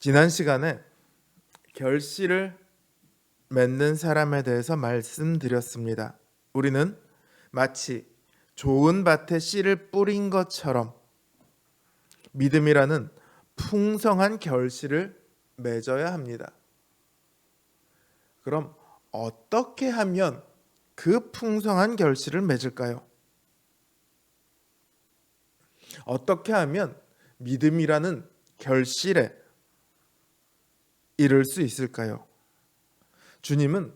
지난 시간에 결실을 맺는 사람에 대해서 말씀드렸습니다. 우리는 마치 좋은 밭에 씨를 뿌린 것처럼 믿음이라는 풍성한 결실을 맺어야 합니다. 그럼 어떻게 하면 그 풍성한 결실을 맺을까요? 어떻게 하면 믿음이라는 결실에 이를 수 있을까요? 주님은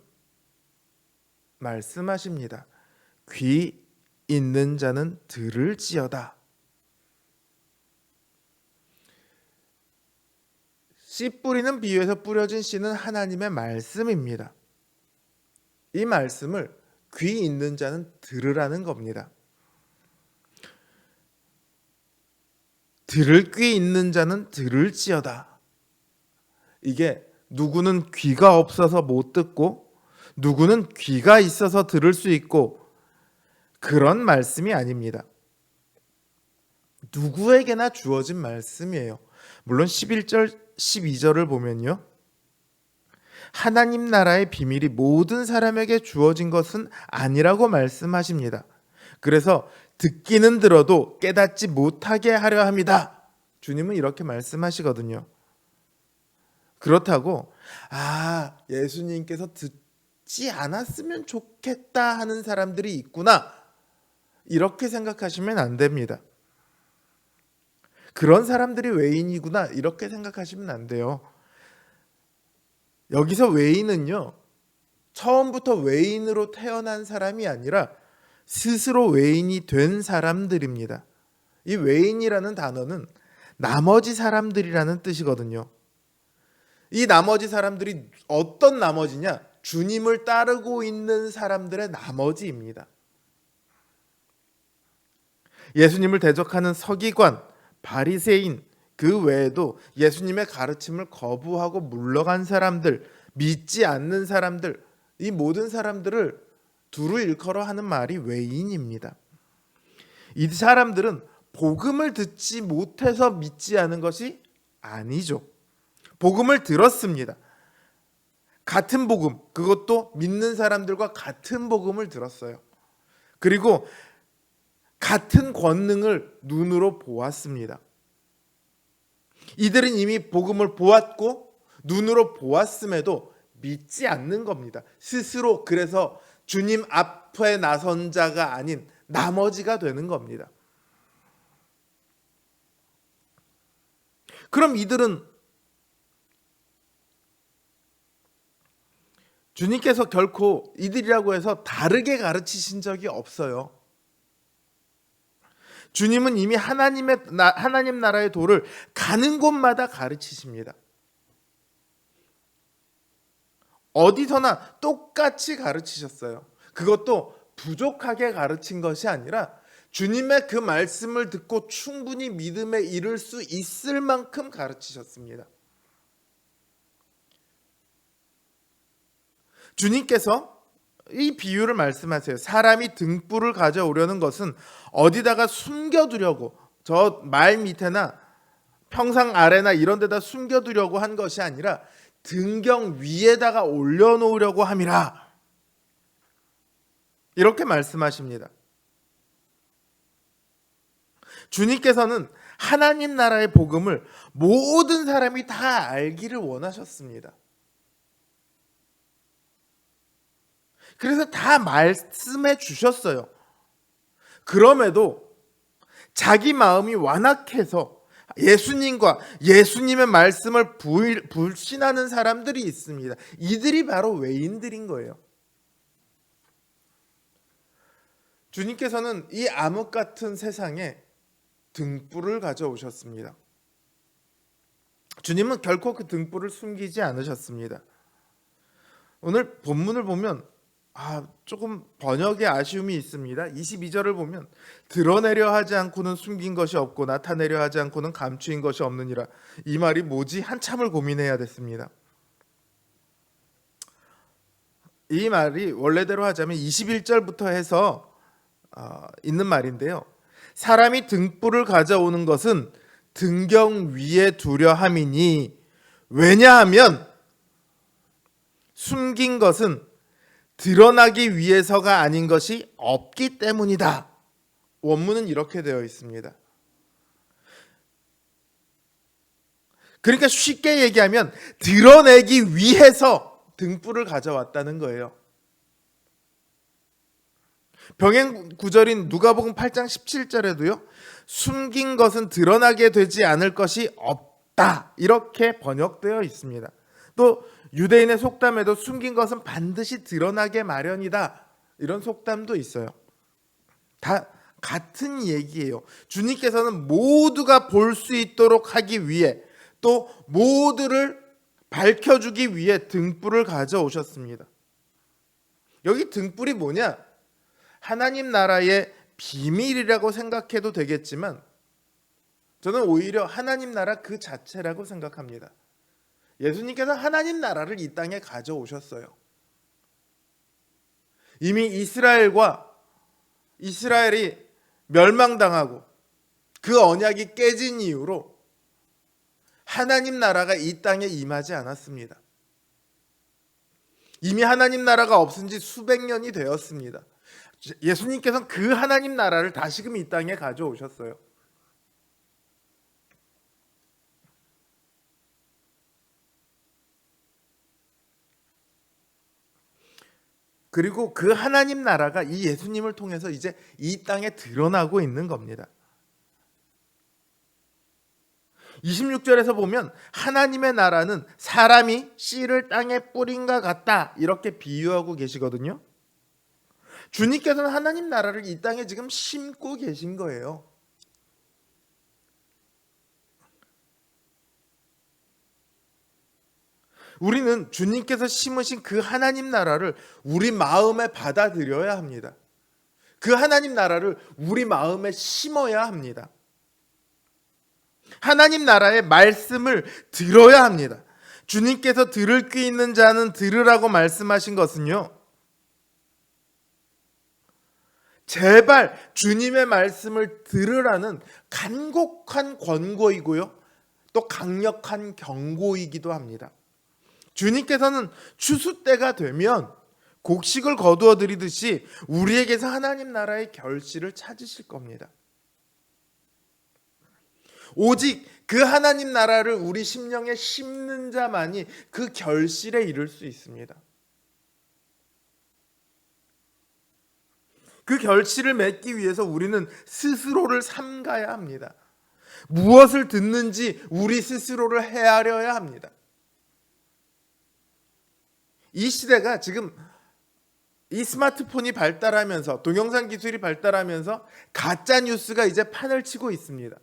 말씀하십니다. 귀 있는 자는 들을지어다. 씨 뿌리는 비유에서 뿌려진 씨는 하나님의 말씀입니다. 이 말씀을 귀 있는 자는 들으라는 겁니다. 들을 귀 있는 자는 들을지어다. 이게 누구는 귀가 없어서 못 듣고 누구는 귀가 있어서 들을 수 있고 그런 말씀이 아닙니다. 누구에게나 주어진 말씀이에요. 물론 11절, 12절을 보면요. 하나님 나라의 비밀이 모든 사람에게 주어진 것은 아니라고 말씀하십니다. 그래서 듣기는 들어도 깨닫지 못하게 하려 합니다. 주님은 이렇게 말씀하시거든요. 그렇다고 예수님께서 듣지 않았으면 좋겠다 하는 사람들이 있구나 이렇게 생각하시면 안 됩니다. 그런 사람들이 외인이구나 이렇게 생각하시면 안 돼요. 여기서 외인은요, 처음부터 외인으로 태어난 사람이 아니라 스스로 외인이 된 사람들입니다. 이 외인이라는 단어는 나머지 사람들이라는 뜻이거든요. 이 나머지 사람들이 어떤 나머지냐? 주님을 따르고 있는 사람들의 나머지입니다. 예수님을 대적하는 서기관, 바리새인, 그 외에도 예수님의 가르침을 거부하고 물러간 사람들, 믿지 않는 사람들, 이 모든 사람들을 두루 일컬어 하는 말이 외인입니다. 이 사람들은 복음을 듣지 못해서 믿지 않은 것이 아니죠. 복음을 들었습니다. 같은 복음, 그것도 믿는 사람들과 같은 복음을 들었어요. 그리고 같은 권능을 눈으로 보았습니다. 이들은 이미 복음을 보았고 눈으로 보았음에도 믿지 않는 겁니다. 스스로 그래서 주님 앞에 나선 자가 아닌 나머지가 되는 겁니다. 그럼 이들은 주님께서 결코 이들이라고 해서 다르게 가르치신 적이 없어요. 주님은 이미 하나님 나라의 도를 가는 곳마다 가르치십니다. 어디서나 똑같이 가르치셨어요. 그것도 부족하게 가르친 것이 아니라 주님의 그 말씀을 듣고 충분히 믿음에 이를 수 있을 만큼 가르치셨습니다. 주님께서 이 비유를 말씀하세요. 사람이 등불을 가져오려는 것은 어디다가 숨겨두려고, 저 말 밑에나 평상 아래나 이런 데다 숨겨두려고 한 것이 아니라 등경 위에다가 올려놓으려고 함이라. 이렇게 말씀하십니다. 주님께서는 하나님 나라의 복음을 모든 사람이 다 알기를 원하셨습니다. 그래서 다 말씀해 주셨어요. 그럼에도 자기 마음이 완악해서 예수님과 예수님의 말씀을 불신하는 사람들이 있습니다. 이들이 바로 외인들인 거예요. 주님께서는 이 암흑 같은 세상에 등불을 가져오셨습니다. 주님은 결코 그 등불을 숨기지 않으셨습니다. 오늘 본문을 보면 조금 번역에 아쉬움이 있습니다. 22절을 보면 드러내려 하지 않고는 숨긴 것이 없고 나타내려 하지 않고는 감추인 것이 없느니라. 이 말이 뭐지? 한참을 고민해야 됐습니다. 이 말이 원래대로 하자면 21절부터 해서 있는 말인데요. 사람이 등불을 가져오는 것은 등경 위에 두려 함이니 왜냐하면 숨긴 것은 드러나기 위해서가 아닌 것이 없기 때문이다. 원문은 이렇게 되어 있습니다. 그러니까 쉽게 얘기하면 드러내기 위해서 등불을 가져왔다는 거예요. 병행 구절인 누가복음 8장 17절에도요. 숨긴 것은 드러나게 되지 않을 것이 없다. 이렇게 번역되어 있습니다. 또 유대인의 속담에도 숨긴 것은 반드시 드러나게 마련이다. 이런 속담도 있어요. 다 같은 얘기예요. 주님께서는 모두가 볼 수 있도록 하기 위해 또 모두를 밝혀주기 위해 등불을 가져오셨습니다. 여기 등불이 뭐냐? 하나님 나라의 비밀이라고 생각해도 되겠지만 저는 오히려 하나님 나라 그 자체라고 생각합니다. 예수님께서 하나님 나라를 이 땅에 가져오셨어요. 이미 이스라엘이 멸망당하고 그 언약이 깨진 이후로 하나님 나라가 이 땅에 임하지 않았습니다. 이미 하나님 나라가 없은 지 수백 년이 되었습니다. 예수님께서는 그 하나님 나라를 다시금 이 땅에 가져오셨어요. 그리고 그 하나님 나라가 이 예수님을 통해서 이제 이 땅에 드러나고 있는 겁니다. 26절에서 보면 하나님의 나라는 사람이 씨를 땅에 뿌린과 같다 이렇게 비유하고 계시거든요. 주님께서는 하나님 나라를 이 땅에 지금 심고 계신 거예요. 우리는 주님께서 심으신 그 하나님 나라를 우리 마음에 받아들여야 합니다. 그 하나님 나라를 우리 마음에 심어야 합니다. 하나님 나라의 말씀을 들어야 합니다. 주님께서 들을 귀 있는 자는 들으라고 말씀하신 것은요. 제발 주님의 말씀을 들으라는 간곡한 권고이고요. 또 강력한 경고이기도 합니다. 주님께서는 추수 때가 되면 곡식을 거두어 드리듯이 우리에게서 하나님 나라의 결실을 찾으실 겁니다. 오직 그 하나님 나라를 우리 심령에 심는 자만이 그 결실에 이를 수 있습니다. 그 결실을 맺기 위해서 우리는 스스로를 삼가야 합니다. 무엇을 듣는지 우리 스스로를 헤아려야 합니다. 이 시대가 지금 이 스마트폰이 발달하면서 동영상 기술이 발달하면서 가짜 뉴스가 이제 판을 치고 있습니다.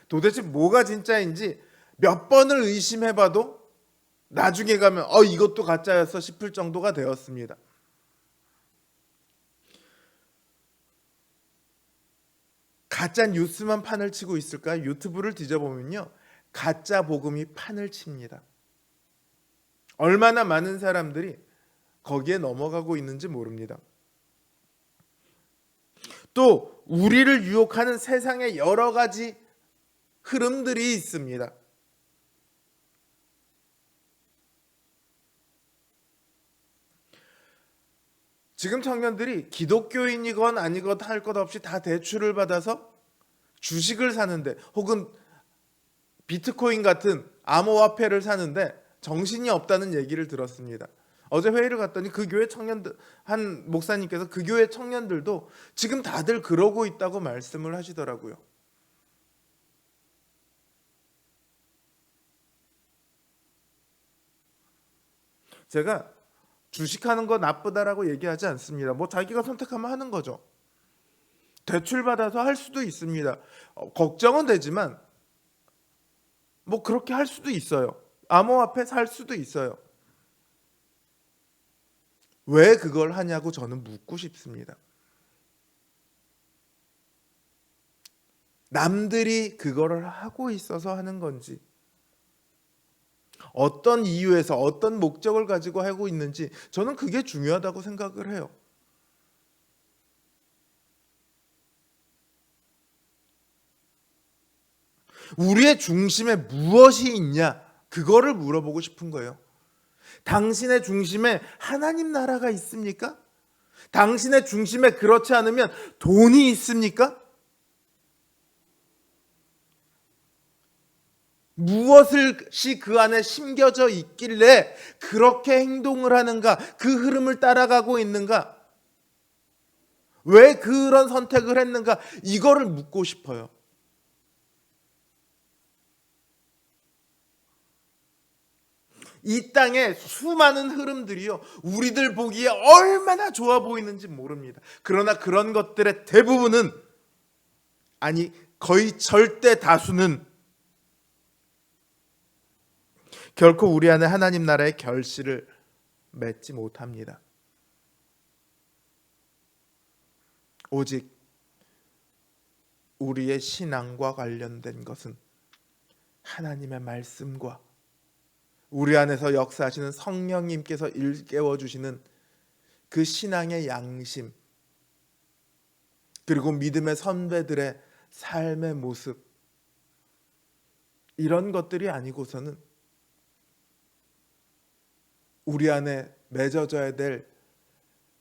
도대체 뭐가 진짜인지 몇 번을 의심해봐도 나중에 가면 이것도 가짜였어 싶을 정도가 되었습니다. 가짜 뉴스만 판을 치고 있을까요? 유튜브를 뒤져보면요. 가짜 복음이 판을 칩니다. 얼마나 많은 사람들이 거기에 넘어가고 있는지 모릅니다. 또 우리를 유혹하는 세상의 여러 가지 흐름들이 있습니다. 지금 청년들이 기독교인이건 아니건 할 것 없이 다 대출을 받아서 주식을 사는데 혹은 비트코인 같은 암호화폐를 사는데 정신이 없다는 얘기를 들었습니다. 어제 회의를 갔더니 그 교회 청년들, 한 목사님께서 그 교회 청년들도 지금 다들 그러고 있다고 말씀을 하시더라고요. 제가 주식하는 거 나쁘다라고 얘기하지 않습니다. 뭐 자기가 선택하면 하는 거죠. 대출받아서 할 수도 있습니다. 걱정은 되지만 뭐 그렇게 할 수도 있어요. 암호화폐 살 수도 있어요. 왜 그걸 하냐고 저는 묻고 싶습니다. 남들이 그거를 하고 있어서 하는 건지 어떤 이유에서 어떤 목적을 가지고 하고 있는지 저는 그게 중요하다고 생각을 해요. 우리의 중심에 무엇이 있냐? 그거를 물어보고 싶은 거예요. 당신의 중심에 하나님 나라가 있습니까? 당신의 중심에 그렇지 않으면 돈이 있습니까? 무엇이 그 안에 심겨져 있길래 그렇게 행동을 하는가? 그 흐름을 따라가고 있는가? 왜 그런 선택을 했는가? 이거를 묻고 싶어요. 이 땅의 수많은 흐름들이요, 우리들 보기에 얼마나 좋아 보이는지 모릅니다. 그러나 그런 것들의 대부분은, 아니 거의 절대 다수는 결코 우리 안에 하나님 나라의 결실을 맺지 못합니다. 오직 우리의 신앙과 관련된 것은 하나님의 말씀과 우리 안에서 역사하시는 성령님께서 일깨워 주시는 그 신앙의 양심, 그리고 믿음의 선배들의 삶의 모습, 이런 것들이 아니고서는 우리 안에 맺어져야 될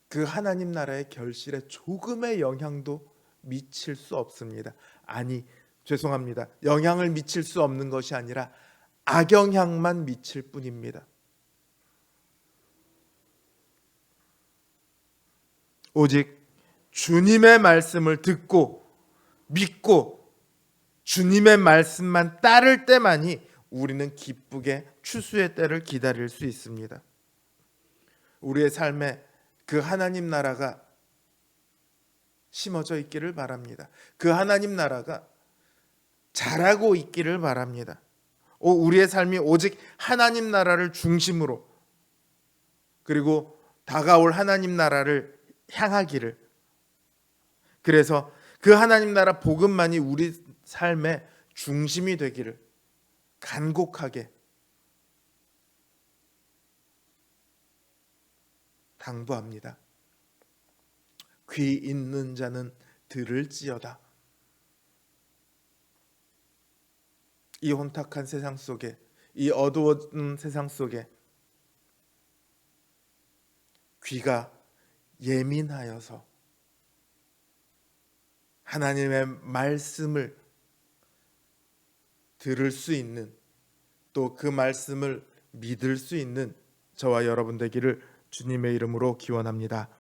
그 하나님 나라의 결실에 조금의 영향도 미칠 수 없습니다. 아니, 죄송합니다. 영향을 미칠 수 없는 것이 아니라 악영향만 미칠 뿐입니다. 오직 주님의 말씀을 듣고 믿고 주님의 말씀만 따를 때만이 우리는 기쁘게 추수의 때를 기다릴 수 있습니다. 우리의 삶에 그 하나님 나라가 심어져 있기를 바랍니다. 그 하나님 나라가 자라고 있기를 바랍니다. 우리의 삶이 오직 하나님 나라를 중심으로, 그리고 다가올 하나님 나라를 향하기를, 그래서 그 하나님 나라 복음만이 우리 삶의 중심이 되기를 간곡하게 당부합니다. 귀 있는 자는 들을지어다. 이 혼탁한 세상 속에, 이 어두운 세상 속에 귀가 예민하여서 하나님의 말씀을 들을 수 있는, 또 그 말씀을 믿을 수 있는 저와 여러분 되기를 주님의 이름으로 기원합니다.